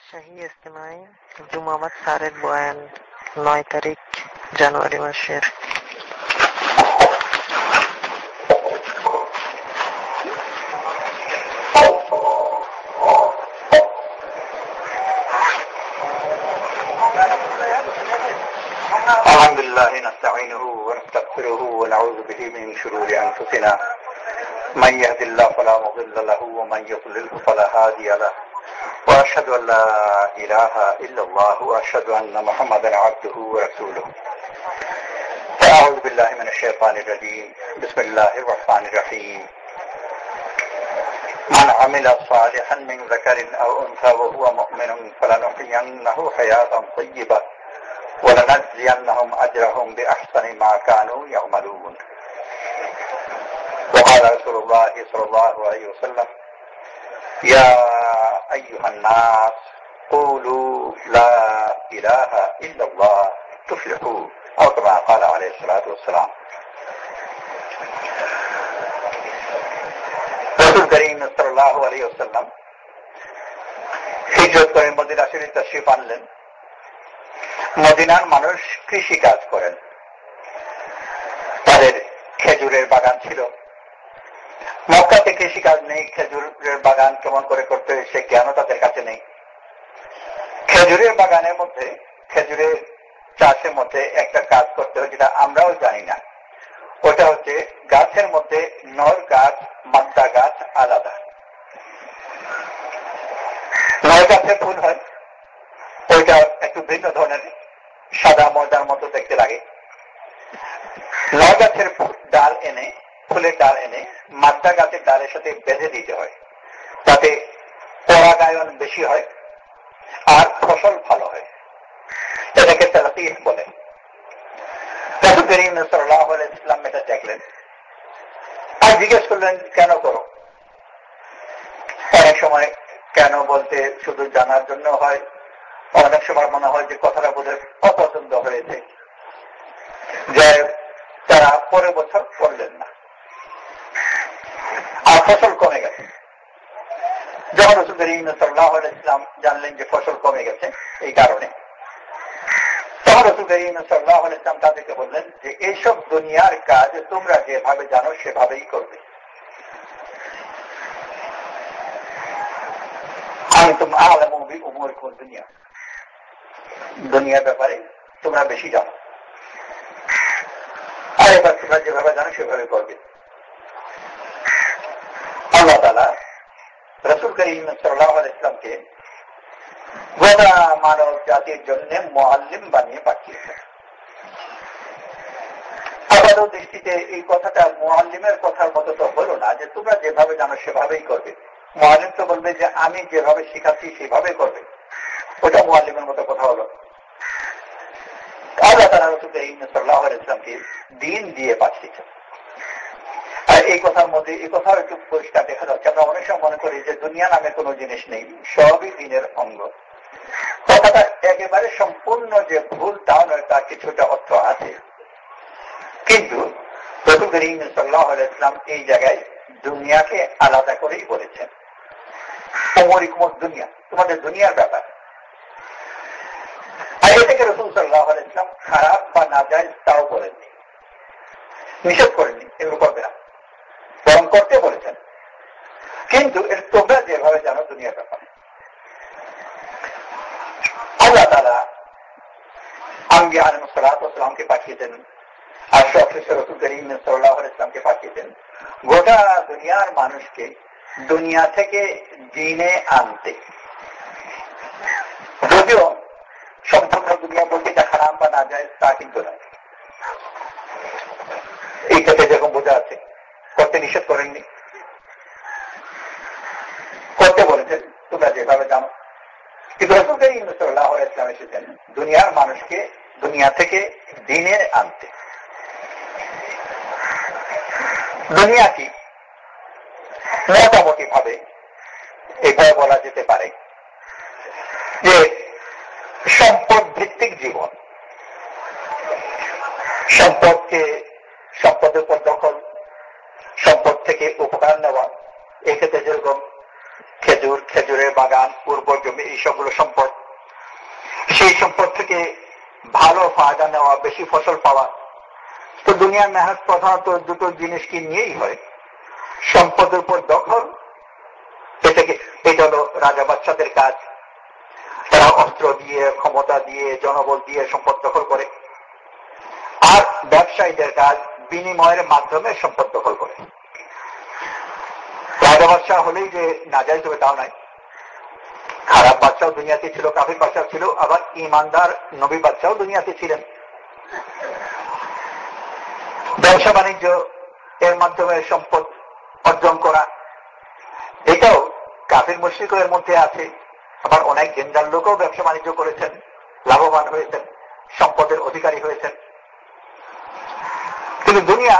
শাহী ইজতেমায় জুমাবাদ স্যারের বয়ান 9 তারিখ জানুয়ারি মাসের। আলহামদুলিল্লাহ নাস্তাঈনুহু ওয়া নাস্তাগফিরুহু ওয়া নাউযু বিহি মিন শুরুরি আনফুসিনা মান ইয়াহদিল্লাহু ফালা মুদিল্লা লাহু ওয়া মান ইউদ্লিলহু ফালা হাদিয়া লাহু ওয়া আশহাদু আল লা ইলাহা ইল্লাল্লাহু ওয়া আশহাদু আন্না মুহাম্মাদান আবদুহু ওয়া রাসূলুহু। আউযু বিল্লাহি মিনাশ শাইতানির রাজীম। বিসমিল্লাহির রাহমানির রহিম। من عمل صالحا من ذكر أو أنثى وهو مؤمن فلنحيينه حياة طيبة ولنجزينهم أجرهم بأحسن ما كانوا يعملون. وقال رسول الله صلى الله عليه وسلم: يا أيها الناس قولوا لا إله إلا الله تفلحوا، أو كما قال عليه الصلاة والسلام. রসূল করিম সাল্লাল্লাহু আলাইহি ওয়াসাল্লাম হিজরত করে মদিনা শরীফে তাশরীফ আনলেন। মদিনার মানুষ কৃষি কাজ করেন, তাদের খেজুরের বাগান ছিল। মক্কাতে কৃষি কাজ নেই, খেজুরের বাগান কেমন করে করতে হয় সে জ্ঞানও তাদের কাছে নেই। খেজুরের বাগানের মধ্যে, খেজুরের চাষের মধ্যে একটা কাজ করতে হয় যেটা আমরাও জানি না। ওটা হচ্ছে গাছের মধ্যে নর গাছ মাদ্দা গাছ আলাদা। নর গাছের ফুল হয়, ওইটা একটু ভিন্ন ধরনের, সাদা ময়দার মতো দেখতে লাগে। নর গাছের ডাল এনে, ফুলের ডাল এনে মাদ্দা গাছের ডালের সাথে বেঁধে দিতে হয়, তাতে পরাগায়ন বেশি হয় আর ফসল ভালো হয়। এটাকে তালকিহ বলে। রাসূল করিম সাল্লাল্লাহু আলাইহি ওয়াসাল্লাম এটা দেখলেন আর জিজ্ঞেস করলেন, কেন করো? অনেক সময় কেন বলতে শুধু জানার জন্য হয়, অনেক সময় মনে হয় যে কথাটা বোধহয় অপছন্দ হয়েছে, যে তারা পরের বছর করলেন না আর ফসল কমে গেছে। যখন রাসূল করিম সাল্লাল্লাহু আলাইহি ওয়াসাল্লাম জানলেন যে ফসল কমে গেছে এই কারণে, তখন রাসূল করিম সাল্লাল্লাহু আলাইহি ওয়াসাল্লাম তাদেরকে বললেন যে এইসব দুনিয়ার কাজ তোমরা যেভাবে জানো সেভাবেই করবে। আনতুম আ'লামু বিউমুরিকুম দুনিয়া, দুনিয়ার ব্যাপারে তোমরা বেশি জানো, আর এবার তোমরা যেভাবে জানো সেভাবে করবে। আল্লাহ তাআলা রাসূল করিম সাল্লাল্লাহু আলাইহি ওয়াসাল্লামকে গোটা মানব জাতির জন্য মুআল্লিম বানিয়ে পাঠিয়েছেন। আপাত দৃষ্টিতে এই কথাটা মুআল্লিমের কথার মতো তো হলো না যে তোমরা যেভাবে জানো সেভাবেই করবে। মুআল্লিম তো বলবে যে আমি যেভাবে শিখাচ্ছি সেভাবে করবে, ওটা মুআল্লিমের মতো কথা হলো। আল্লাহ তাআলা রাসূল করিম সাল্লাল্লাহু আলাইহি ওয়াসাল্লামকে দ্বীন দিয়ে পাঠিয়েছেন। আর এই কথার মধ্যে এই কথাও একটু পরিষ্কার দেখা যাচ্ছে। আমরা অনেক সময় মনে করি যে দুনিয়া নামে কোনো জিনিস নেই, সবই দ্বীনের অঙ্গ। কথাটা একেবারে সম্পূর্ণ যে ভুল তাও নয়, তার কিছুটা অর্থ আছে। কিন্তু রাসূল করিম সাল্লাল্লাহু আলাইহি ওয়াসাল্লাম এই জায়গায় দুনিয়াকে আলাদা করেই বলেছেন। উমুরিকুম দুনিয়া, তোমাদের দুনিয়ার ব্যাপার। আর এটাকে রাসূল সাল্লাল্লাহু আলাইহি ওয়াসাল্লাম খারাপ বা নাজায়েজ তাও বলেননি, নিষেধ করেননি, এগুলো করবে না, বরং করতে বলেছেন। কিন্তু তোমরা যেভাবে জানো দুনিয়ার ব্যাপার। আল্লাহ তাআলা আম্বিয়া আলাইহিস সালাতু ওয়াস সালামকে পাঠিয়েছেন, আর সবশেষে রাসূল করিম সাল্লাল্লাহু আলাইহি ওয়াসাল্লামকে পাঠিয়েছেন গোটা দুনিয়ার মানুষকে দুনিয়া থেকে দ্বীনে আনতে। যদিও সম্পূর্ণ দুনিয়া বলতে যা হারাম বা নাজায়েজ তা কিন্তু নয়, এই ক্ষেত্রে যেরকম বোঝা আছে, করতে নিষেধ করেননি, করতে বলেছেন তোমরা যেভাবে জানো। কিন্তু রাসূল করিম সাল্লাল্লাহু আলাইহি ওয়াসাল্লাম এসেছেন দুনিয়ার মানুষকে দুনিয়া থেকে দ্বীনে আনতে। দুনিয়া কি মোটামুটি ভাবে এভাবে বলা যেতে পারে যে সম্পদ ভিত্তিক জীবন। সম্পদের উপর দখল, সম্পদ থেকে উপকার নেওয়া, এক্ষেত্রে যেরকম খেজুরের বাগান, উর্বর জমি জমি, এই সবগুলো সম্পদ, সেই সম্পদ থেকে ভালো ফায়দা নেওয়া, বেশি ফসল পাওয়া। তো দুনিয়ার মেহনত প্রধানত দুটো জিনিসকে নিয়েই হয়, সম্পদের উপর দখল, এটা হলো রাজা বাদশাদের কাজ। তারা অস্ত্র দিয়ে, ক্ষমতা দিয়ে, জনবল দিয়ে সম্পদ দখল করে। আর ব্যবসায়ীদের কাজ বিনিময়ের মাধ্যমে সম্পদ দখল করে। রাজা বাদশাহ হলেই যে নাজায়েজ হবে তাও নাই, খারাপ বাদশাও দুনিয়াতে ছিল, কাফির বাদশাহ ছিল, আবার ইমানদার নবী বাদশাও দুনিয়াতে ছিলেন। ব্যবসা বাণিজ্য এর মাধ্যমে সম্পদ অর্জন করা, এটাও কাফির মুশরিক এর মধ্যে আছে। আবার অনেক জেন্দার লোকও ব্যবসা বাণিজ্য করেছেন, লাভবান হয়েছেন, সম্পদের অধিকারী হয়েছেন। কিন্তু দুনিয়া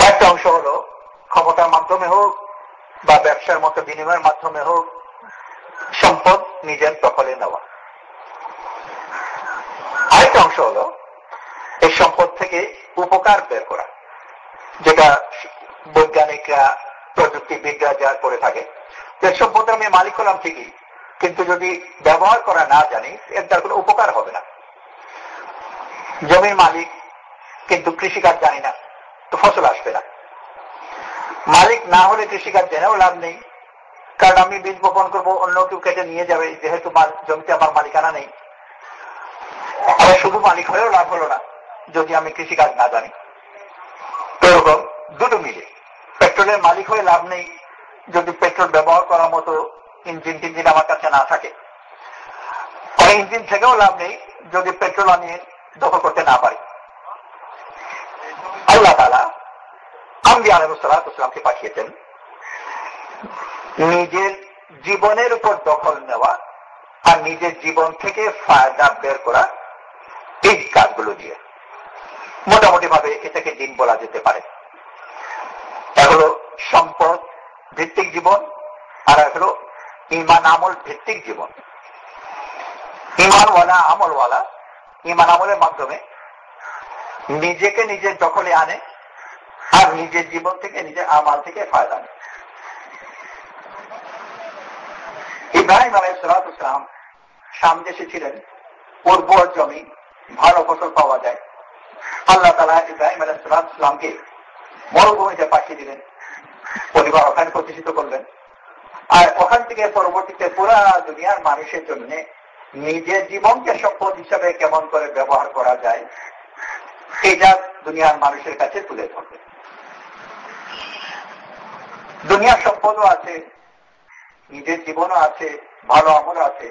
একটা অংশ হলো ক্ষমতার মাধ্যমে হোক বা ব্যবসার মতো বিনিময়ের মাধ্যমে হোক সম্পদ নিজের দখলে নেওয়া। আরেকটা অংশ হলো এই সম্পদ থেকে উপকার বের করা, যেটা বৈজ্ঞানিকরা, প্রযুক্তিবিদরা যা করে থাকে। যে সম্পদের আমি মালিক হলাম ঠিকই, কিন্তু যদি ব্যবহার করা না জানি এর তার কোনো উপকার হবে না। জমির মালিক কিন্তু কৃষিকাজ জানি না, তো ফসল আসবে না। মালিক না হলে কৃষিকাজ জেনেও লাভ নেই, কারণ আমি বীজ বপন করবো, অন্য কেউ কেটে নিয়ে যাবে, যেহেতু জমিতে আমার মালিকানা নেই। আর শুধু মালিক হয়েও লাভ হলো না যদি আমি কৃষিকাজ না জানি। এরকম দুটো মিলে, পেট্রোলের মালিক হয়ে লাভ নেই যদি পেট্রোল ব্যবহার করার মতো ইঞ্জিন আমার কাছে না থাকে। আর ইঞ্জিন থেকেও লাভ নেই যদি পেট্রোল আমি দখল করতে না পারি। আল্লাহ তাআলা আম্বিয়া আলাইহিস সালামকে পাঠিয়েছেন নিজের জীবনের উপর দখল নেওয়া আর নিজের জীবন থেকে ফায়দা বের করা, এই কাজগুলো দিয়ে। মোটামুটি ভাবে এটাকে দিন বলা যেতে পারে। এগুলো সম্পদ ভিত্তিক জীবন, আর এগুলো ঈমান আমল ভিত্তিক জীবন। ঈমানওয়ালা, আমলওয়ালা ঈমান আমলের মাধ্যমে নিজেকে নিজের দখলে আনে আর নিজের জীবন থেকে, নিজের আমাল থেকে ফায়দা নেয়। ইব্রাহিম আলাইহিস সালাম শাম দেশে ছিলেন, উর্বর জমি, ভালো ফসল পাওয়া যায়। আল্লাহ তাআলা ইব্রাহিম আলাইহিস সালামকে মরুভূমিতে পাঠিয়ে দিলেন, পরিবার ওখানে প্রতিষ্ঠিত করলেন। আর ওখান থেকে পরবর্তীতে পুরা দুনিয়ার মানুষের জন্য নিজের জীবনকে সম্পদ হিসাবে কেমন করে ব্যবহার করা যায় এটা দুনিয়ার মানুষের কাছে তুলে ধরবে। দুনিয়ার সম্পদও আছে, নিজের জীবনও আছে, ভালো আমলও আছে।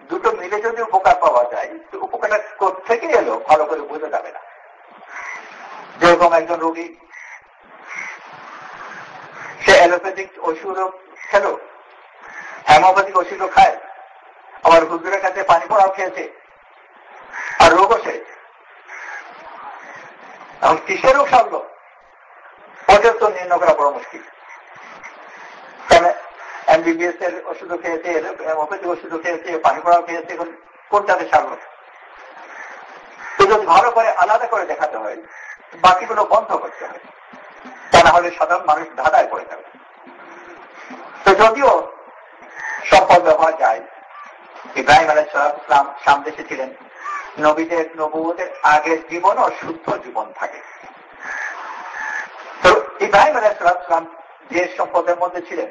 দুটো মিলে যদি উপকার পাওয়া যায়, উপকারটা কোত্থেকে এলো ভালো করে বোঝা যাবে না। যেরকম একজন রোগী, সে অ্যালোপ্যাথিক ওষুধও খেলো, হোমিওপ্যাথিক ওষুধও খায়, আবার হুজুরের কাছে পানি পড়াও খেয়েছে, আর রোগও সেরেছে। এখন কিসের রোগ সারল ওদের তো নির্ণয় করা বড় মুশকিল। কেন এমবিবিএস এর ওষুধও খেয়েছে, হোমিওপ্যাথিক ওষুধও খেয়েছে, পানি পড়াও খেয়েছে, এখন কোনটাতে সারল? তো যদি ভালো করে আলাদা করে দেখাতে হয়, বাকিগুলো বন্ধ করতে হয়, তা না হলে সাধারণ মানুষ ধাঁধায় পড়ে যাবে। তো যদিও সম্পদ ব্যবহার যায়, ইব্রাহিম আলাইহিস সালাম শাম দেশে ছিলেন, নবীদের নবুয়তের আগের জীবনও শুদ্ধ জীবন থাকে। তো ইব্রাহিম আলাইহিস সালাম যে সম্পদের মধ্যে ছিলেন,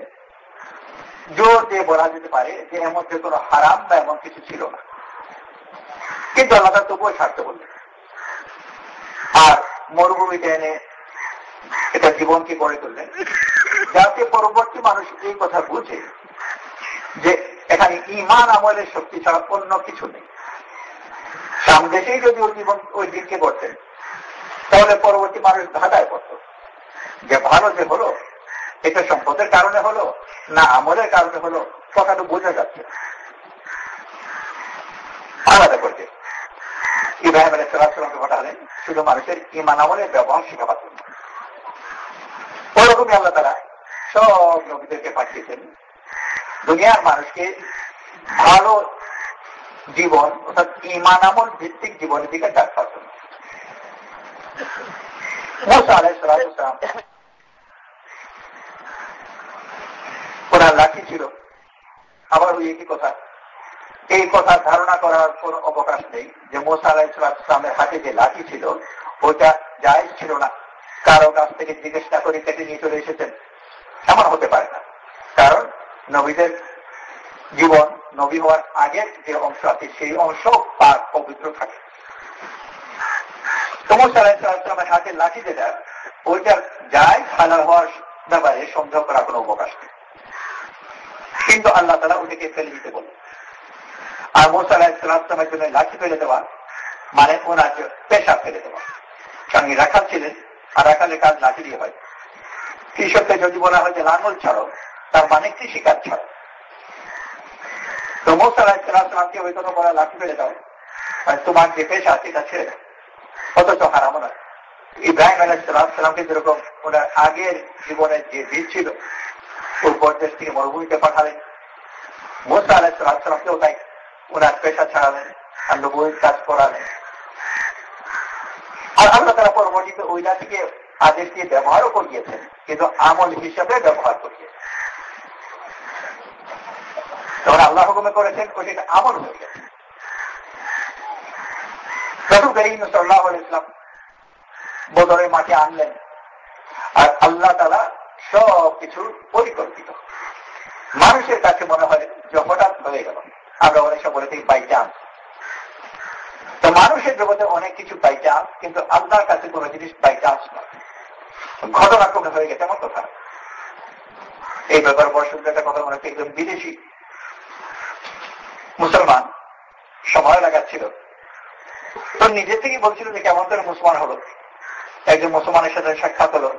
জোর দিয়ে বলা যেতে পারে যে এর মধ্যে কোনো হারাম বা এমন কিছু ছিল না, কিন্তু আল্লাহ তাআলা তবুও ছাড়তে বললেন। আর মরুভূমিতে এনে এটা জীবনকে গড়ে তুললেন, যাতে পরবর্তী মানুষ এই কথা বুঝে যে এখানে ঈমান আমলের শক্তি ছাড়া অন্য কিছু নেই। সামদেশেই যদি ওই জীবন ওই দিনকে করতেন, তাহলে পরবর্তী মানুষ ধাঁধায় পড়ত যে ভালো যে হলো এটা সম্পদের কারণে হলো না আমলের কারণে হলো, কথাটা বোঝা যাচ্ছে আলাদা করতে। ইব্রাহিম আলাইহিস সালামকে পাঠালেন শুধু মানুষের ঈমান আমলের ব্যবহার শেখাবার জন্য। ওরকমই আল্লাহ তাআলা সব নবীদেরকে পাঠিয়েছেন দুনিয়ার মানুষকে ভালো জীবন অর্থাৎ ঈমান আমল ভিত্তিক জীবনের দিকে ডাকার জন্য। মুসা আলাইহিস সালাম ওনার লাঠি ছিল, আবার ওই একই কথা, এই কথা ধারণা করার কোন অবকাশ নেই যে মুসা আলাইহিসসালামের হাতে যে লাঠি ছিল ওইটা জায়েজ ছিল না, কারো কাছ থেকে জিজ্ঞেস না করে কেটে নিয়ে চলে এসেছেন, এমন হতে পারে না। কারণ নবীদের জীবন, নবী হওয়ার আগের যে অংশ আছে সেই অংশ পাক পবিত্র থাকে। তো মুসা আলাইহিসসালামের হাতে লাঠি যেটা, ওইটা জায়েজ হালাল হওয়ার ব্যাপারে সন্দেহ করার কোনো অবকাশ নেই। কিন্তু আল্লাহ তাআলা ওটাকে ফেলে দিতে বললেন। আর মুসা আলাইহিসসালামের জন্য লাঠি ফেলে দেওয়া মানে ওনার পেশা ফেলে দেওয়া, কারণ রাখাল ছিলেন, আর রাখালের কাজ লাঠি দিয়ে হয়। কৃষককে যদি বলা হয় যে লাঙল ছাড়ো, তার মানে কৃষিকাজ ছাড়ো। তো মুসা আলাইহিসসালামকে ওই কথা বলা লাঠি ফেলে দাও, তোমার যে পেশা সেটা ছেড়ে দাও, অথচ হারামও নয়। ইব্রাহিম আলাইহিসসালামকে যেরকম ওনার আগের জীবনের যে দিন ছিল উপর দেশ থেকে মরুভূমিতে পাঠালেন, মুসা আলাইহিসসালামকেও তাই ওনার পেশা ছাড়ালেন আর নবুয়ত কাজ করালেন। আর আল্লাহ তাআলা পরবর্তীতে ওই লাঠিকে আদেশ দিয়ে ব্যবহারও করিয়েছেন, কিন্তু আমল হিসাবে ব্যবহার করিয়েছেন। তখন আল্লাহ হুকুমে করেছেন, ওইটা আমল হয়ে গেছে। রাসূল কারীম সাল্লাল্লাহু আলাইহি ওয়াসাল্লাম বদরের মাঠে আনলেন, আর আল্লাহ তাআলা সব কিছু পরিকল্পিত। মানুষের কাছে মনে হয় যে হঠাৎ হয়ে গেল, আমরা অনেক সময় বলে থাকি বাই চান্স। তো মানুষের জগতে অনেক কিছু বাই চান্স, কিন্তু আল্লাহর কাছে কোনো জিনিস বাই চান্স নয়, ঘটনাক্রমে হয়ে গেছে এমন কথা। এই ব্যাপারে বড় সুন্দর একটা কথা মনে হচ্ছে, একদম বিদেশি মুসলমান সময় লাগাচ্ছিল, তো নিজে থেকেই বলছিল যে কেমন করে মুসলমান হলো, একজন মুসলমানের সাথে সাক্ষাৎ হলো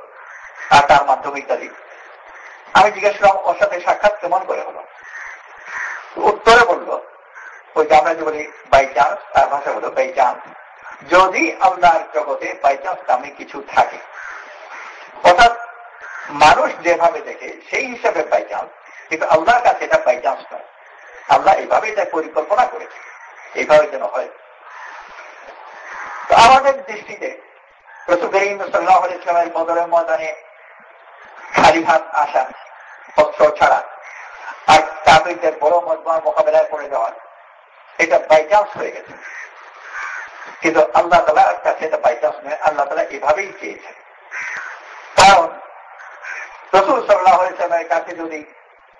আর তার মাধ্যমে ইত্যাদি। আমি জিজ্ঞেস করলাম ওর সাথে সাক্ষাৎ কেমন করে হলো? উত্তরে বলল, ওই যে আমরা যে বলি বাই চান্স, তার ভাষা হলো বাই চান্স, যদি আল্লাহর জগতে বাই চান্স নামে কিছু থাকে, অর্থাৎ মানুষ যেভাবে দেখে সেই হিসাবে বাই চান্স, কিন্তু আল্লাহর কাছে এটা বাই চান্স নয়। আল্লাহ এইভাবে এটা পরিকল্পনা করেছে, এইভাবে যেন হয়। তো আমাদের দৃষ্টিতে রাসূল কারীম সাল্লাল্লাহু আলাইহি ওয়াসাল্লামের বদরের ময়দানে খালি হাত আসা, অস্ত্র ছাড়া, আর কাফিরদের বড় মজমা মোকাবেলায় পড়ে যাওয়া, এটা বাই চান্স হয়ে গেছে। কিন্তু আল্লাহ তাআলার কাছে এটা বাই চান্স নয়, আল্লাহ তাআলা এভাবেই চেয়েছেন। কারণ রাসূল সাল্লাল্লাহু আলাইহি ওয়াসাল্লামের কাছে যদি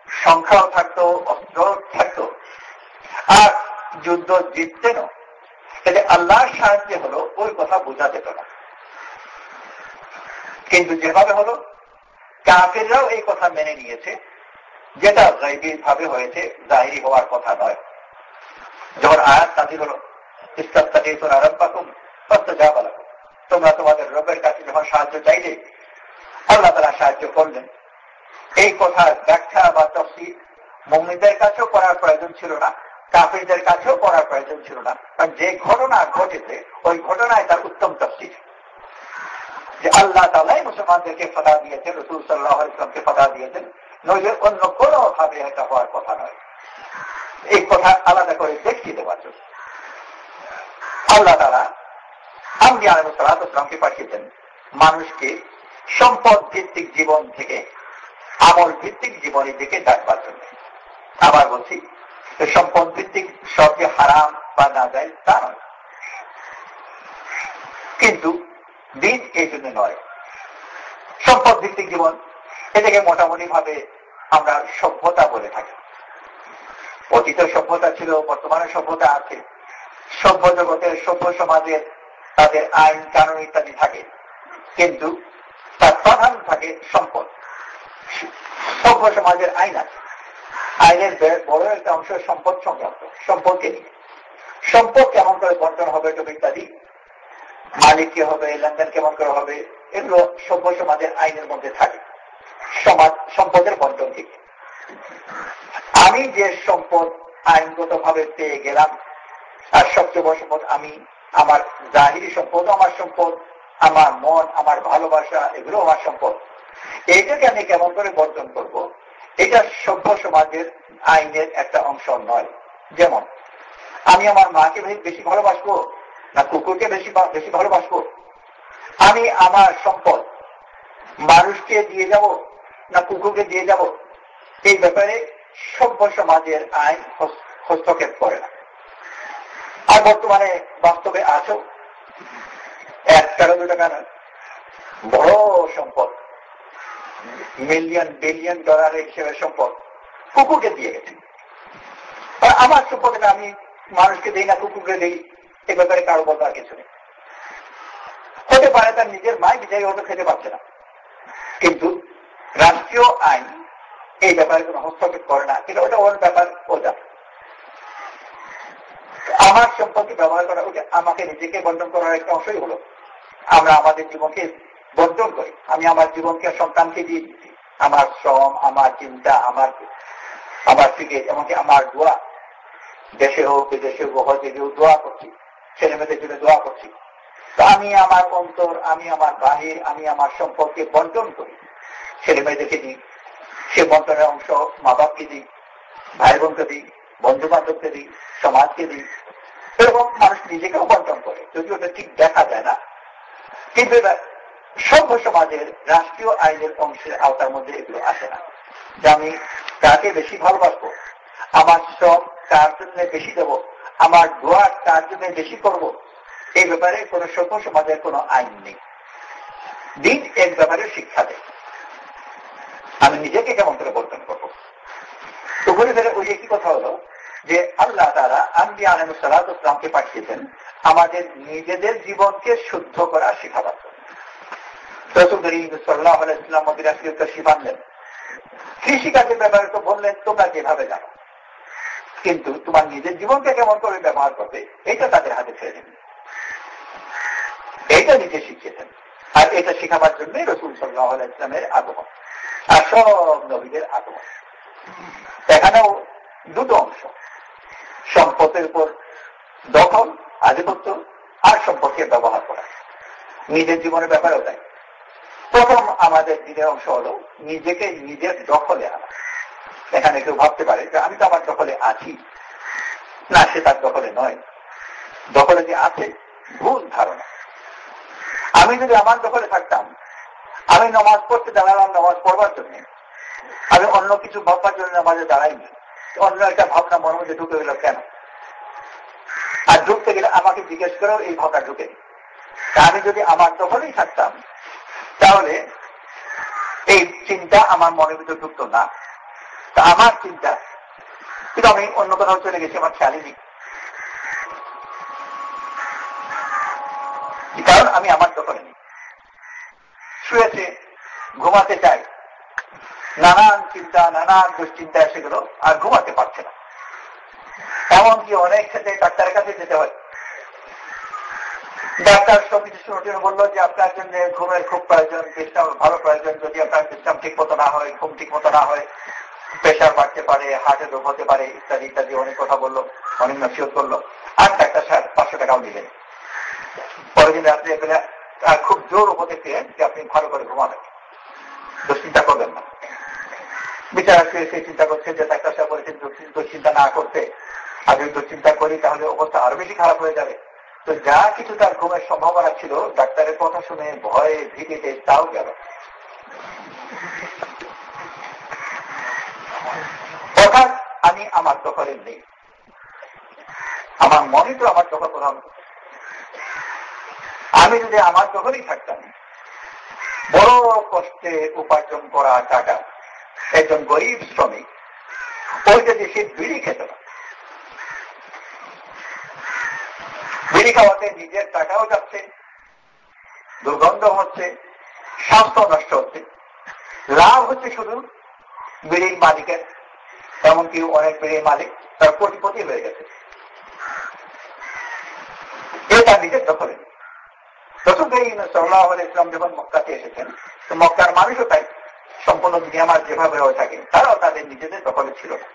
সংখ্যাও থাকতো, অস্ত্র থাকতো, আর যুদ্ধ জিততেন, তাহলে আল্লাহর সাহায্যে হলো ওই কথা বোঝা যেত না। কিন্তু যেভাবে হলো, কাফিররাও এই কথা মেনে নিয়েছে, যেটা গায়বী ভাবে হয়েছে, জাহিরি হওয়ার কথা নয়। যখন আয়াত নাযিল হলো, ইস্তাগফিরুনা রাব্বাকুম ফাস্তাজাবা লাকুম, তোমরা তোমাদের রবের কাছে যখন সাহায্য চাইলে আল্লাহ তাআলা সাহায্য করলেন, এই কথার ব্যাখ্যা বা তাফসীর মুমিনদের কাছেও করার প্রয়োজন ছিল না, কাফিরদের কাছেও করার প্রয়োজন ছিল না। কারণ যে ঘটনা ঘটেছে ওই ঘটনায় তার উত্তম তাফসীর, যে আল্লাহ তাআলাই মুসলমানদেরকে ফাতহ দিয়েছেন, রাসূল সাল্লাল্লাহু আলাইহি ওয়াসাল্লামকে ফাতহ দিয়েছেন, নইলে অন্য কোনো ভাবে এটা হওয়ার কথা নয়। এই কথা আলাদা করে দেখিয়ে দেওয়ার জন্য আল্লাহ তাআলা আম্বিয়া আলাইহিস সালাতু ওয়াস সালামকে পাঠিয়েছেন মানুষকে সম্পদ ভিত্তিক জীবন থেকে আমল ভিত্তিক জীবনের দিকে ডাকবার জন্য। আবার বলছি, সম্পদ ভিত্তিক সব যে হারাম বা নাজায়েজ তা নয়, কিন্তু দিন এই জন্য নয়। সম্পদ ভিত্তিক জীবন, এটাকে মোটামুটি ভাবে আমরা সভ্যতা বলে থাকি। অতীতের সভ্যতা ছিল, বর্তমানে সভ্যতা আছে। সভ্য জগতের, সভ্য সমাজের তাদের আইন কানুন ইত্যাদি থাকে, কিন্তু তার প্রধান থাকে সম্পদ। সভ্য সমাজের আইন আছে, আইনের বড় একটা অংশ সম্পদ সংক্রান্ত, সম্পদকে নিয়ে। সম্পদ কেমন করে বন্টন হবে ইত্যাদি, মালিক কে হবে, লেনদেন কেমন করে হবে, এগুলো সভ্য সমাজের আইনের মধ্যে থাকে। সমাজ সম্পদের বন্টন থেকে আমি যে সম্পদ আইনগত ভাবে পেয়ে গেলাম, আর সবচেয়ে বড় সম্পদ আমি, আমার জাহিরি সম্পদ আমার সম্পদ, আমার মন, আমার ভালোবাসা, এগুলো আমার সম্পদ। এইটাকে আমি কেমন করে বর্জন করব, এটা সভ্য সমাজের আইনের একটা অংশ নয়। যেমন আমি আমার মাকে বেশি ভালোবাসবো না কুকুরকে বেশি ভালোবাসবো, আমি আমার সম্পদ মানুষকে দিয়ে যাব না কুকুরকে দিয়ে যাব, এই ব্যাপারে সভ্য সমাজের আইন হস্তক্ষেপ করে না। আর বর্তমানে বাস্তবে আছো 1-2 টাকা নয়, বড় সম্পদ, মিলিয়ন বিলিয়ন ডলারের হিসেবে সম্পদ কুকুরকে দিয়ে গেছে। আর আমার সম্পদটা আমি মানুষকে দিই না, কুকুরকে দিই, এ ব্যাপারে কারো বলবার কিছু নেই। হতে পারে তার নিজের মায় বিজয়ী হয়তো খেতে পারছে না, কিন্তু রাষ্ট্রীয় আইন এই ব্যাপারে কোনো হস্তক্ষেপ করে না। কিন্তু ওটা ওর ব্যাপার, ওটা আমার সম্পত্তি ব্যবহার করা, ওটা আমাকে নিজেকে বন্টন করার একটা অংশই হলো। আমরা আমাদের জীবনকে বন্টন করি। আমি আমার জীবনকে সন্তানকে দিয়ে দিচ্ছি, আমার শ্রম, আমার চিন্তা, আমার থেকে, এমনকি আমার দোয়া, দেশে হোক বিদেশে হোক, হয়তো কেউ দোয়া করছি, ছেলে মেয়েদের জন্য দোয়া করছি। তো আমি আমার অন্তর, আমি আমার বাহির, আমি আমার সম্পর্কে বন্টন করি, ছেলে মেয়েদেরকে দিই, সে বন্টনের অংশ মা বাপকে দিই, ভাই বোনকে দিই, বন্ধু বান্ধবকে দিই, সমাজকে দিই। এরকম মানুষ নিজেকেও বন্টন করে, যদি ওটা ঠিক দেখা যায় না। কিন্তু এবার সভ্য সমাজের রাষ্ট্রীয় আইনের অংশের আওতার মধ্যে এগুলো আসে না। যে আমি কাকে বেশি ভালোবাসবো, আমার শ্রম তার জন্য বেশি দেব, আমার দোয়া তার জন্য বেশি করব, এই ব্যাপারে কোন সভ্য সমাজের কোন আইন নেই। দিন এক ব্যাপারে শিক্ষা দেয়, আমি নিজেকে কেমন করে বর্তন করবো। তো বলে ফেলে ওই একই কথা হলো যে আল্লাহ তাআলা আম্বিয়া আলাইহিস সালাতু ওয়াস সালামকে পাঠিয়েছেন আমাদের নিজেদের জীবনকে শুদ্ধ করা শেখাবার জন্য। রাসূল করিম সাল্লাল্লাহু আলাইহি ওয়াসাল্লাম মদিনা শরীফে তশরিফ আনলেন, কৃষিকাজের ব্যাপারে তো বললেন তোমরা যেভাবে জানো, কিন্তু তোমার নিজের জীবনকে কেমন করে ব্যবহার করবে এটা তাদের হাতে ছেড়ে দেন, এইটা নিজে শিখিয়েছেন। আর এটা শেখাবার জন্যই রাসূল সাল্লাল্লাহু আলাইহি ওয়াসাল্লামের আগমন আর সব নবীদের আগমন। এখানেও দুটো অংশ, সম্পদের উপর দখল, আধিপত্য, আর সম্পদকে ব্যবহার করা। নিজের জীবনের ব্যাপারেও তাই। প্রথম আমাদের দিনের অংশ হলো নিজেকে নিজের দখলে আনা। এখানে কেউ ভাবতে পারে যে আমি তো আমার দখলে আছি, না, সে তার দখলে নয়। দখলে যে আছে ভুল ধারণা। আমি যদি আমার দখলে থাকতাম, আমি নামাজ পড়তে দাঁড়ালাম নামাজ পড়বার জন্য, আমি অন্য কিছু ভাববার জন্য নামাজে দাঁড়াইনি, অন্য একটা ভাবনা মনের মধ্যে ঢুকে গেল কেন, আর ঢুকতে গেলে আমাকে জিজ্ঞেস করেও এই ভাবনা ঢুকে। আমি যদি আমার দখলেই থাকতাম তাহলে এই চিন্তা আমার মনের ভিতরে ঢুকতো না। তা আমার চিন্তা, কিন্তু আমি অন্য কোথাও চলে গেছি, আমার খেয়ালই নেই, কারণ আমি আমার দখলে নেই। শুয়েছে, ঘুমাতে চাই, নানান চিন্তা, নানান দুশ্চিন্তা এসে গেল, আর ঘুমাতে পারছে না। এমনকি অনেক ক্ষেত্রে ডাক্তারের কাছে যেতে হয়। ডাক্তার সবকিছু শুনে বললো যে আপনার জন্য ঘুমের খুব প্রয়োজন, বিশ্রাম ভালো প্রয়োজন। যদি আপনার বিশ্রাম ঠিক মতো না হয়, ঘুম ঠিক মতো না হয়, প্রেশার বাড়তে পারে, হার্টের রোগ হতে পারে, ইত্যাদি ইত্যাদি অনেক কথা বললো, অনেক নসিহত করলো। আর ডাক্তার সাহেব 500 টাকাও দিলেন। পরের দিন রাত্রে এখানে আর খুব জোর উপদেশ দিলেন যে আপনি ভালো করে ঘুমাবেন, দুশ্চিন্তা করবেন না। বিচারা সেই চিন্তা করছে যে ডাক্তার সাহেব বলেছেন দুশ্চিন্তা না করতে। আর যদি দুশ্চিন্তা করি তাহলে অবস্থা আরো বেশি খারাপ হয়ে যাবে। তো যা কিছু তার ঘুমের সম্ভাবনা ছিল, ডাক্তারের কথা শুনে ভয়ে ভীতিতে তাও গেল। অর্থাৎ আমি আমার দখলে নেই, আমার মনে তো আমার দখল প্রধান। আমি যদি আমার দখলেই থাকতাম, বড় কষ্টে উপার্জন করা টাকা একজন গরিব শ্রমিক ওইটা দিয়ে সে বিড়ি খেত না। বিড়ি খাওয়াতে নিজের টাকাও যাচ্ছে, দুর্গন্ধ হচ্ছে, স্বাস্থ্য নষ্ট হচ্ছে। লাভ হচ্ছে শুধু বিড়ির মালিকের, এমনকি অনেক বিড়ির মালিক তার কোটিপতি হয়ে গেছে। এটা নিজের দখলে। রাসূল করিম সাল্লাল্লাহু আলাইহি ওয়াসাল্লাম যখন মক্কাতে এসেছেন, তো মক্কার মানুষও তাই সম্পূর্ণ নিয়ামত যেভাবে হয়ে থাকে, তারাও তাদের নিজেদের দখলে ছিল না।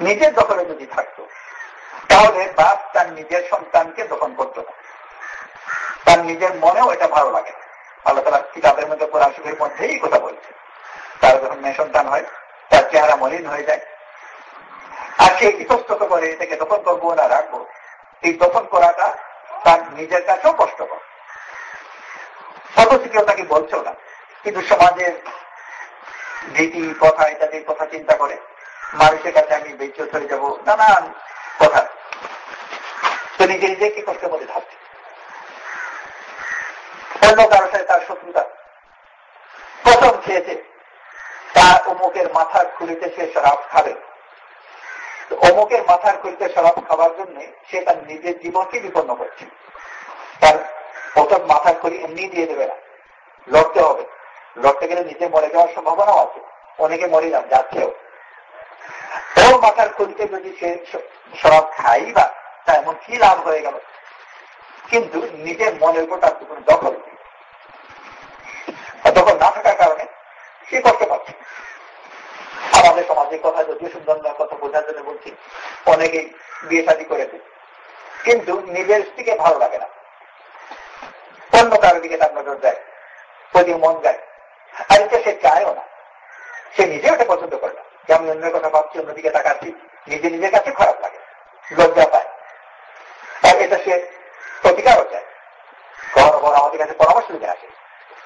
নিজের দখলে যদি থাকতো তাহলে বাপ তার নিজের সন্তানকে দখল করতো না, তার নিজের মনেও এটা ভালো লাগে। আল্লাহ তাআলা কিতাবের মধ্যে কোরআন শরীফের মধ্যেই কথা বলছে, তার যখন মেয়ে সন্তান হয় তার চেহারা মলিন হয়ে যায়, আর সে ইতস্তত করে এটাকে দখল করবো না রাখবো। এই দখল করাটা তার নিজের কাছেও কষ্টকর, অথচ কেউ তাকে বলছেও না। কিন্তু সমাজের রীতি কথা ইত্যাদির কথা চিন্তা করে মানুষের কাছে আমি বেইজ্জত হয়ে যাব, নানান কথা। তো নিজে নিজে কি করতে বলে ভাবছে, অন্য কারোর সাথে তার শত্রুতা। প্রথম খেয়েছে তার অমুকের মাথার খুলিতে সে শরাব খাবে, অমুকের মাথার খুলিতে শরাব খাবার জন্য সে তার নিজের জীবনকে বিপন্ন করছে। তার প্রথম মাথার খুলি এমনি দিয়ে দেবে না, লড়তে হবে। লড়তে গেলে নিজে মরে যাওয়ার সম্ভাবনাও আছে, অনেকে মরে যাচ্ছেও। ওর মাথার খুলিতে যদি সে শরাব খাই বা তা এমন কি লাভ হয়ে গেল, কিন্তু নিজের মনের উপর তার কোনো দখল নেই। দখল না থাকার কারণে সে কষ্ট পাচ্ছে। আমাদের সমাজের কথা যদিও সুন্দর নয়, কথা বোঝার জন্য বলছি, অনেকেই বিয়ে শাদী করেছে কিন্তু নিজের স্ত্রীকে ভালো লাগে না, অন্য কারোর দিকে তার নজর যায়, ওদিকে মন যায়। আর এটা সে চায়ও না, সে নিজে ওটা পছন্দ করে না যে আমি অন্যের কথা ভাবছি, অন্যদিকে তাকাচ্ছি, নিজে নিজের কাছে খারাপ লাগে, লজ্জা পায়। আর এটা সে প্রতিকারও চায়। কখনো কখনো আমাদের কাছে পরামর্শ দিতে আসে,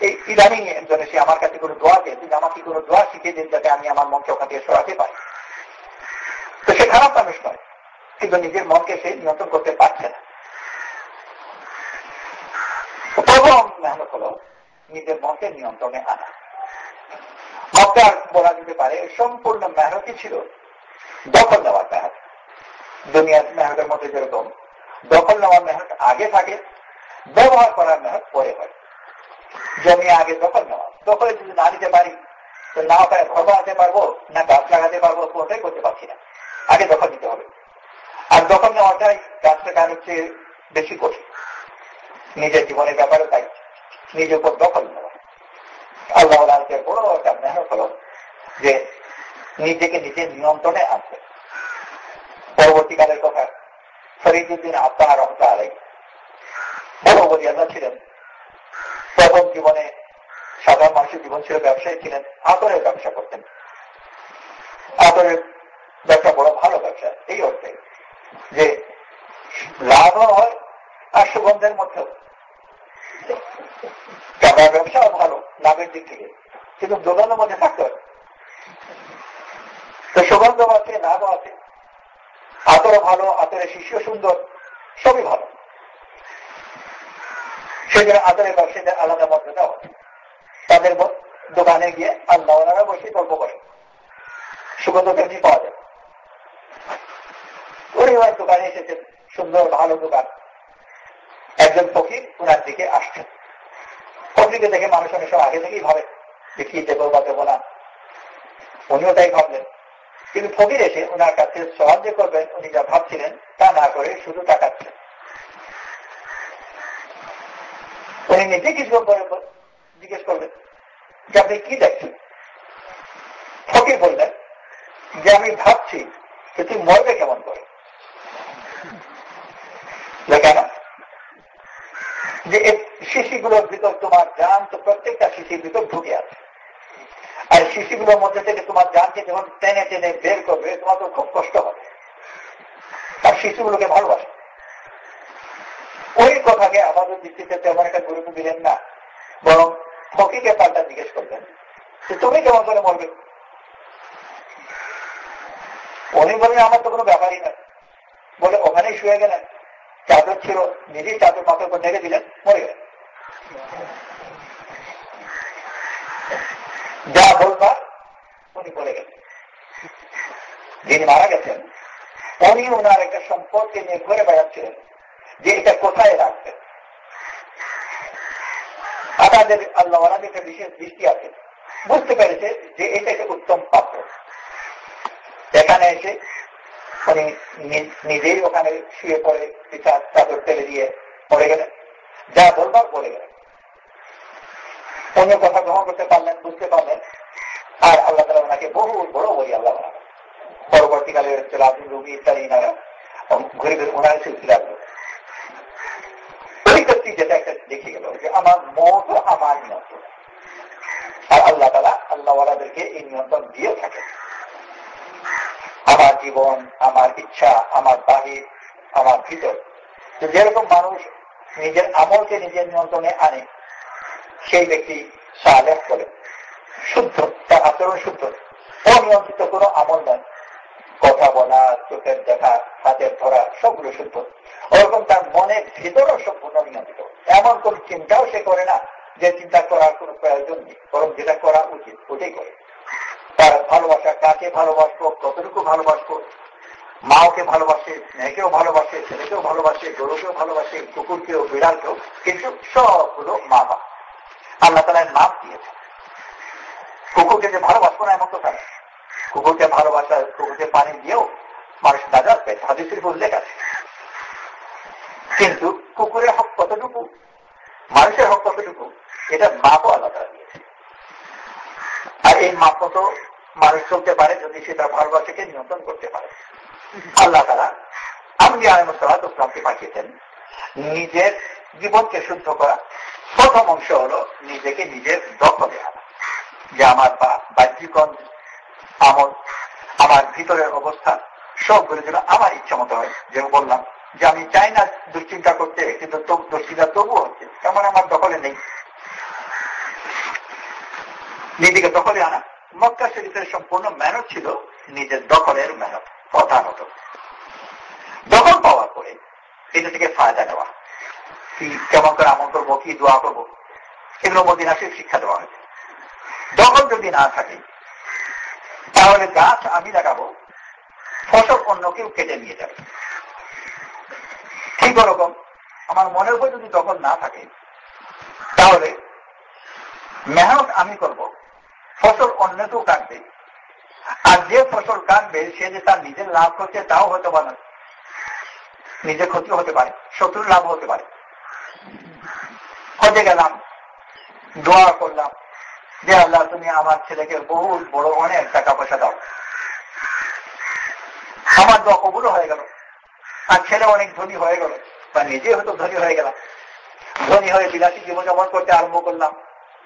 এই ইদানিং একজনে সে আমার কাছে কোনো দোয়া চেয়ে, তিনি আমাকে কোনো দোয়া শিখিয়ে দিন যাতে আমি আমার মনকে ওখান থেকে সরাতে পারি। তো সে খারাপ মানুষ নয়, কিন্তু নিজের মনকে সে নিয়ন্ত্রণ করতে পারছে না। প্রথম মেহনত হলো নিজের মনকে নিয়ন্ত্রণে আনা। মক্কার বলা যেতে পারে সম্পূর্ণ মেহনতই ছিল দখল নেওয়ার মেহনত। দুনিয়ার মেহনতের মধ্যে যেরকম দখল নেওয়ার মেহনত আগে থাকে, ব্যবহার করার মেহনত পরে হয়। জমি আগে দখল নেওয়া, দখলে যদি না নিতে পারি তো না পারে ঘর বানাতে পারবো না গাছ লাগাতে পারবো, কোনটাই করতে পারছি না। আগে দখল নিতে হবে। আর দখল নেওয়াটাই গাছ লাগানোর চেয়ে বেশি কঠিন। নিজের জীবনের ব্যাপারে তাই নিজের উপর দখল নেওয়া আল্লাহ বড় একটা মেহনত হলো যে নিজেকে নিজের নিয়ন্ত্রণে আনতে। পরবর্তীকালের কথা, ফরিদুদ্দিন আত্মাহ রহমতুল্লাহ আলাইহি বড় ওলিয়াল্লাহ ছিলেন। প্রথম জীবনে সাধারণ মানুষের জীবন ছিল ব্যবসায়ী ছিলেন, আতরের ব্যবসা করতেন। আতরের ব্যবসা বড় ভালো ব্যবসা এই অর্থে যে লাভও হয় আর সুগন্ধের মধ্যেও। টাকার ব্যবসাও ভালো লাভের দিক থেকে, কিন্তু দোকানের মধ্যে থাকতে হবে। তো সুগন্ধ আছে, লাভও আছে, আতরও ভালো, আতরের শিষ্য সুন্দর, সবই ভালো। সেজন্য আতরের ব্যবসায়ীদের আলাদা মর্যাদা হয়। তাদের দোকানে গিয়ে আল্লাহরা বসে গল্প করে, সুগন্ধ তেমনি পাওয়া যায়। ওই দোকানে এসেছেন, সুন্দর ভালো দোকান। একজন ফকির ওনার দিকে আসছেন। ফকিরকে দেখে মানুষ অনেক সময় আগে থেকেই ভাবে যে কি দেবো বা দেবো না, উনিও তাই ভাবলেন। কিন্তু ফকির এসে ওনার কাছে সাহায্য করবেন উনি যা ভাবছিলেন তা না করে শুধু টাকাচ্ছেন। উনি নিজে কিছু জিজ্ঞেস করলেন যে আপনি কি দেখছেন? ফকির বললেন যে আমি ভাবছি যে তুই মরবে কেমন করে। কেন? যে এই শিশিগুলোর ভিতর তোমার জান তো প্রত্যেকটা শিশির ভিতর ঢুকে আছে, আর শিশিগুলোর মধ্যে থেকে তোমার জানকে যখন টেনে টেনে বের করবে তোমার তো খুব কষ্ট হবে। আর শিশুগুলোকে ভালোবাসে। ওই কথাকে আমাদের দৃষ্টিতে তেমন একটা গুরুত্ব দিলেন না, বরং ফকিরকে পাল্টা জিজ্ঞেস করলেন যে তুমি কেমন করে মরবে? উনি বললেন আমার তো কোনো ব্যাপারই না। বলে ওখানেই শুয়ে গেলেন, চাদর ছিল, নিজেই চাদর মাথার উপর ঢেকে দিলেন, মরে গেলেন। যা বলবার উনি বলে গেলেন। যিনি মারা গেছেন উনি ওনার একটা সম্পদকে নিয়ে ঘুরে বেড়াচ্ছিলেন যে এটা কোথায় রাখবেন। আপনাদের আল্লাহ একটা বিশেষ দৃষ্টি আছে, বুঝতে পেরেছে যে এটা একটা উত্তম পাত্র। এখানে এসে উনি নিজেই ওখানে শুয়ে পড়ে চাদর টেলে দিয়ে পড়ে গেলেন, যা বলবার বলে গেলেন। উনি কথা গ্রহণ করতে পারলেন, বুঝতে পারলেন। আর আল্লাহ তাআলা ওনাকে বহু বড় বলি আল্লাহ বানাবেন। পরবর্তীকালে আব্দুল রুমি ইত্যাদি ঘুরে ঘুরে ওনার সিলসিলা যেটা একটা দেখে গেল যে আমার মত আমার নিয়ন্ত্রণ। আর আল্লাহ তাআলা আল্লাহওয়ালাদেরকে এই নিয়ন্ত্রণ দিয়ে থাকেন। আমার জীবন, আমার ইচ্ছা, আমার বাহির, আমার ভিতর, যেরকম মানুষ নিজের আমলকে নিজের নিয়ন্ত্রণে আনে সেই ব্যক্তি সালেহ বলে। শুদ্ধ, তার আচরণ শুদ্ধ, অনিয়ন্ত্রিত কোনো আমল নয়, কথা বলা, চোখের দেখা, হাতের ধরা সবগুলো শুদ্ধ। ওরকম তার মনের ভিতরও সম্পূর্ণ নিয়ন্ত্রিত, এমন কোন চিন্তাও সে করে না যে চিন্তা করার কোন প্রয়োজন নেই, বরং যেটা করা উচিত ওটাই করে। তার ভালোবাসা, কাকে ভালোবাসবো, কতটুকু ভালোবাসবো, মাওকে ভালোবাসে, মেয়েকেও ভালোবাসে, ছেলেকেও ভালোবাসে, গরুকেও ভালোবাসে, কুকুরকেও, বিড়ালকেও, কিন্তু সবগুলো মা বাবা আল্লাহ তাআলা নাম দিয়েছে। কুকুরকে যে ভালোবাসবো না এমন কথা না, কুকুরকে ভালোবাসা, কুকুরকে পানি দিয়েও মানুষ নাজাত পেয়েছে, হাদিসের উল্লেখ আছে। কিন্তু কুকুরের হক কতটুকু, মানুষের হক কতটুকু, এটা মাপও আল্লাহ তাআলা দিয়েছে। আর এই মাপ মতো মানুষ চলতে পারে যদি সে তার ভালোবাসাকে নিয়ন্ত্রণ করতে পারে। আল্লাহ তাআলা আম্বিয়া আলাইহিস সালাতু ওয়াস সালামকে পাঠিয়েছেন নিজের জীবনকে শুদ্ধ করা। প্রথম অংশ হলো নিজেকে নিজের দখলে আনা, যে আমার বাহ্যিক আমল, আমার ভিতরের অবস্থা সবগুলো যেন আমার ইচ্ছা মতো হয়। যেমন বললাম যে আমি চাই না দুশ্চিন্তা করতে, কিন্তু দুশ্চিন্তা তবুও হচ্ছে, তেমন আমার দখলে নেই। নিজেকে দখলে আনা। মক্কা শরীফের সম্পূর্ণ মেহনত ছিল নিজের দখলের মেহনত, প্রধানত। দখল পাওয়ার পরে এটা থেকে ফায়দা নেওয়া, কি কেমন করে আমল করবো, কি দোয়া করবো, এগুলো মদিনা শরীফ শিক্ষা দেওয়া হয়েছে। দখল যদি না থাকে তাহলে গাছ আমি লাগাবো, ফসল অন্য কেউ কেটে নিয়ে যাবে। ঠিক ওরকম আমার মনের উপর যদি দখল না থাকে তাহলে মেহনত আমি করব, ফসল অন্য কেউ কাটবে, আর যে ফসল কাটবে সে যে তার নিজের লাভ করছে তাও হতে পারে, নিজের ক্ষতি হতে পারে, শত্রুর লাভ হতে পারে। হজে গেলাম, দোয়া করলাম যে আল্লাহ তুমি আমার ছেলেকে বহুত বড় অনেক টাকা পয়সা দাও, আমার দোয়া কবুল হয়ে গেল, আর ছেলে অনেক ধনী হয়ে গেল, বা নিজে হয়তো ধনী হয়ে গেলাম, ধনী হয়ে বিলাসী জীবনযাপন করতে আরম্ভ করলাম।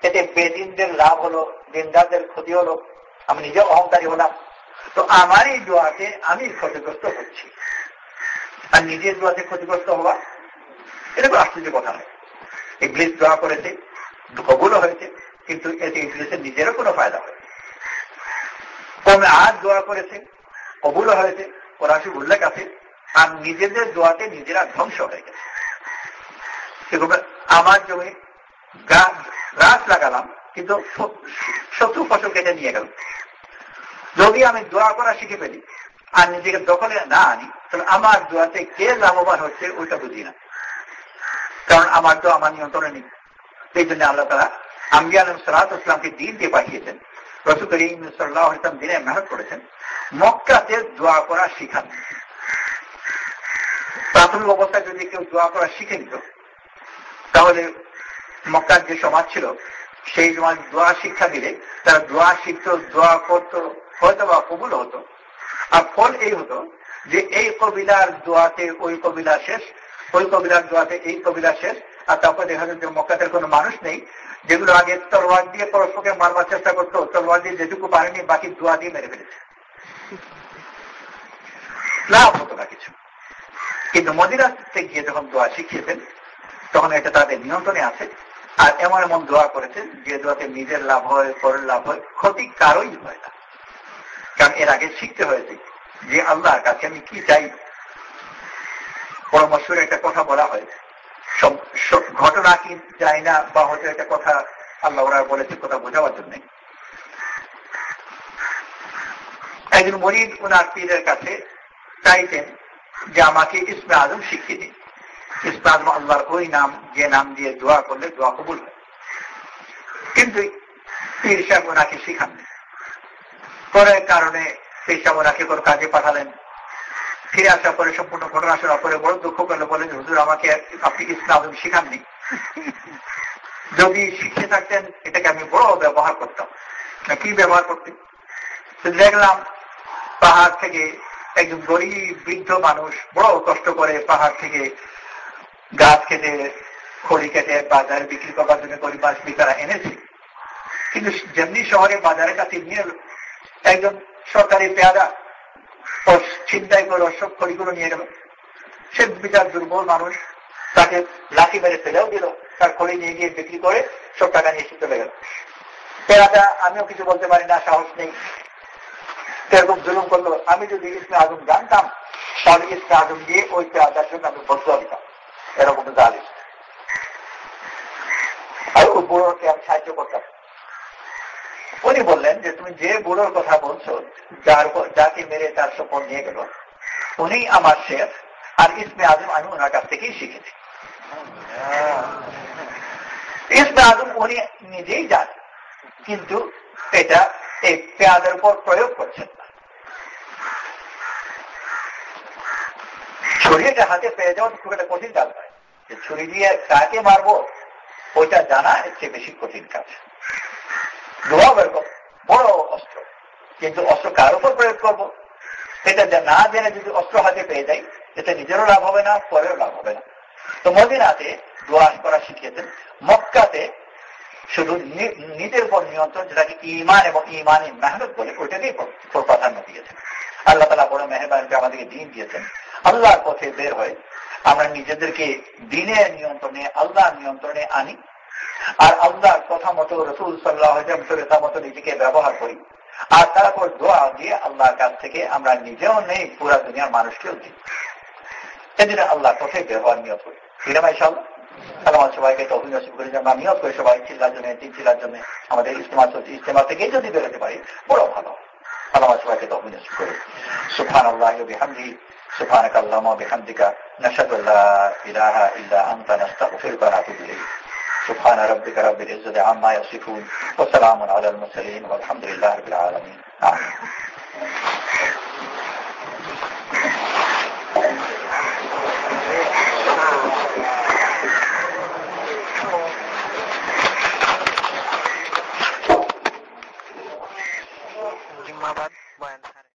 এতে বেদিনদের লাভ হলো, দিনদারদের ক্ষতি হলো, আমি নিজে অহংকারী হলাম। তো আমার এই দোয়াতে আমি ক্ষতিগ্রস্ত হচ্ছি, আর নিজের দোয়াতে ক্ষতিগ্রস্ত হওয়া এটা কোনো আশ্চর্য কথা নয়। ইবলিস দোয়া করেছে, কবুলও হয়েছে, কিন্তু এতে ইবলিসের নিজেরও কোনো ফায়দা হয়নি। কমে আজ দোয়া করেছে, কবুলও হয়েছে, কোরআন শরীফে উল্লেখ আছে, আর নিজেদের দোয়াতে নিজেরা ধ্বংস হয়ে গেছে। আমার জমি গাছ লাগালাম, কিন্তু শত্রু ফসল কেটে নিয়ে গেল। যদি আমি দোয়া করা শিখে ফেলি আর নিজেকে দখলে না আনি, তাহলে আমার দোয়াতে কে লাভবান হচ্ছে ওইটা বুঝি না, কারণ আমার তো আমার নিয়ন্ত্রণে নেই। এই জন্য আল্লাহ তাআলা আম্বিয়া আলাইহিস সালাতু ওয়াস সালামকে দ্বীন দিয়ে পাঠিয়েছেন। রাসূল করিম সাল্লাল্লাহু আলাইহি ওয়াসাল্লাম দিনে মেহনত করেছেন, মক্কাতে দোয়া করা শিখান। প্রাথমিক অবস্থায় যদি কেউ দোয়া করা শিখে নিত তাহলে মক্কার যে সমাজ ছিল সেই সমাজ দোয়া শিক্ষা দিলে তারা দোয়া শিখত, দোয়া করতো, হয়তো বা কবুল হতো। আর ফল এই হতো যে এই কবিলার দোয়াতে ওই কবিলা শেষ, ওই কবিলার দোয়াতে এই কবিলা শেষ, আর তারপর দেখা যাচ্ছে মক্কাতের কোনো মানুষ নেই যেগুলো আগে তলোয়ার দিয়ে পরস্পরকে মারবার চেষ্টা করতো, তলোয়ার দিয়ে যেটুকু পারেনি বাকি দোয়া দিয়ে মেরে ফেলেছে, লাভ হতো না কিছু। কিন্তু মদিনাতে গিয়ে যখন দোয়া শিখিয়েছেন তখন এটা তাদের নিয়ন্ত্রণে আছে। আর এমন এমন দোয়া করেছেন যে দোয়াতে নিজের লাভ হয়, পরের লাভ হয়, ক্ষতি কারোই হয় না। কারণ এর আগে শিখতে হয়েছে যে আল্লাহর কাছে আমি কি চাই। পরামর্শের একটা কথা বলা হয়, সব ঘটনা কি চাই না, বা হয়তো একটা কথা আল্লাহ ওরা বলেছে কথা বোঝাবার জন্য। একজন মরিদ ওনার পীরের কাছে চাইতেন যে আমাকে ইসমে আজম শিখিয়ে দিন। ইসমে আজম আল্লাহর ওই নাম যে নাম দিয়ে দোয়া করলে দোয়া কবুল হয়, কিন্তু পীর সাহেব ওনাকে শিখাননি। পরে কারণে পীর সাহেব ওনাকে কোনো কাজে পাঠালেন। ফিরে আসার পরে সম্পূর্ণ ঘটনা শোনার পরে বড় দুঃখ করলে বলেন, হুজুর আমাকে আপনি ইসমে আজম শিখাননি, যদি শিখে থাকতেন এটাকে আমি বড় ব্যবহার করতাম। কি ব্যবহার করতেন? দেখলাম পাহাড় থেকে একজন গরিব বৃদ্ধ মানুষ বড় কষ্ট করে পাহাড় থেকে গাছ কেটে খড়ি কেটে বাজারে বিক্রি করবার জন্য গরিব মানুষ তারা এনেছে, কিন্তু যেমনি শহরে বাজারের কাছে নিয়ে একজন সরকারি পেয়াদা ও ছিনতাই করে সব খড়িগুলো নিয়ে গেল। সে বিচার দুর্বল মানুষ, তাকে লাঠি মেরে ফেলেও দিল, তার খড়ি নিয়ে গিয়ে বিক্রি করে সব টাকা নিয়ে চলে গেল। পেয়াদা আমিও কিছু বলতে পারি না, সাহস নেই, এরকম জুলুম করলো। আমি যদি ইসমে আজম জানতাম তাহলে ইসমে আজম দিয়ে ওই পেয়াদার জন্য আমি বদলা দিতাম, এরকম জালিম। আর ওই বুড়োকে আমি সাহায্য করতাম। উনি বললেন যে তুমি যে বুড়োর কথা বলছো, যাকে মেরে তার শপথ নিয়ে গেল, উনি আমার শেখ, আর ইসমে আজম আমি ওনার কাছ থেকেই শিখেছি। ইসমে আজম উনি নিজেই জানেন, কিন্তু এটা এই পেয়াদের উপর প্রয়োগ করছেন না। ছুরিটা হাতে পেয়ে যাওয়া খুব একটা কঠিন কাজ নয়, যে ছুরি দিয়ে কাকে মারবো ওইটা জানা এর চেয়ে বেশি কঠিন কাজ। দোয়াও এরকম বড় অস্ত্র, কিন্তু অস্ত্র কার উপর প্রয়োগ করবো এটা না জেনে যদি অস্ত্র হাতে পেয়ে যাই, এতে নিজেরও লাভ হবে না, পরেও লাভ হবে না। তো মদিনাতে দোয়া করা শিখিয়েছেন, মক্কাতে শুধু নিজের উপর নিয়ন্ত্রণ, যেটাকে ঈমান এবং ঈমানী মেহনত বলে, ওইটাকেই প্রাধান্য দিয়েছেন। আল্লাহ তাআলা বড় মেহেরবানিতে আমাদেরকে দ্বীন দিয়েছেন। আল্লাহর পথে বের হয়ে আমরা নিজেদেরকে দ্বীনের নিয়ন্ত্রণে, আল্লাহর নিয়ন্ত্রণে আনি, আর আল্লাহর কথা মতো, রাসূল সাল্লাল্লাহু আলাইহি ওয়াসাল্লামের মতো নিজেকে ব্যবহার করি, আর তারপর দোয়া দিয়ে আল্লাহর কাছ থেকে আমরা নিজেও নেই, পুরা দুনিয়ার মানুষকেও দিই। সেদিন আল্লাহর পথে ব্যবহার নিয়ত করি। ঠিক আছে ইনশাআল্লাহ? আমার সবাইকে তৌফিক নসিব করে আমরা নিয়ত করি, সবাই চিল্লার জন্য, তিন চিল্লার জন্য আমাদের ইজতেমা চলছে, ইজতেমা থেকেই যদি বেরোতে পারি বড় ভালো। আমার সবাইকে তৌফিক নসিব করে। সুবহানাল্লাহি ওয়া বিহামদিহি, সুবহানাকা আল্লাহুম্মা ওয়া বিহামদিকা, নাশহাদু আল্লা ইলাহা ইল্লা আনতা, নাস্তাগফিরুকা ওয়া নাতুবু ইলাইক। سبحان ربك رب العزة عما يصفون وسلام على المرسلين والحمد لله رب العالمين. آمين.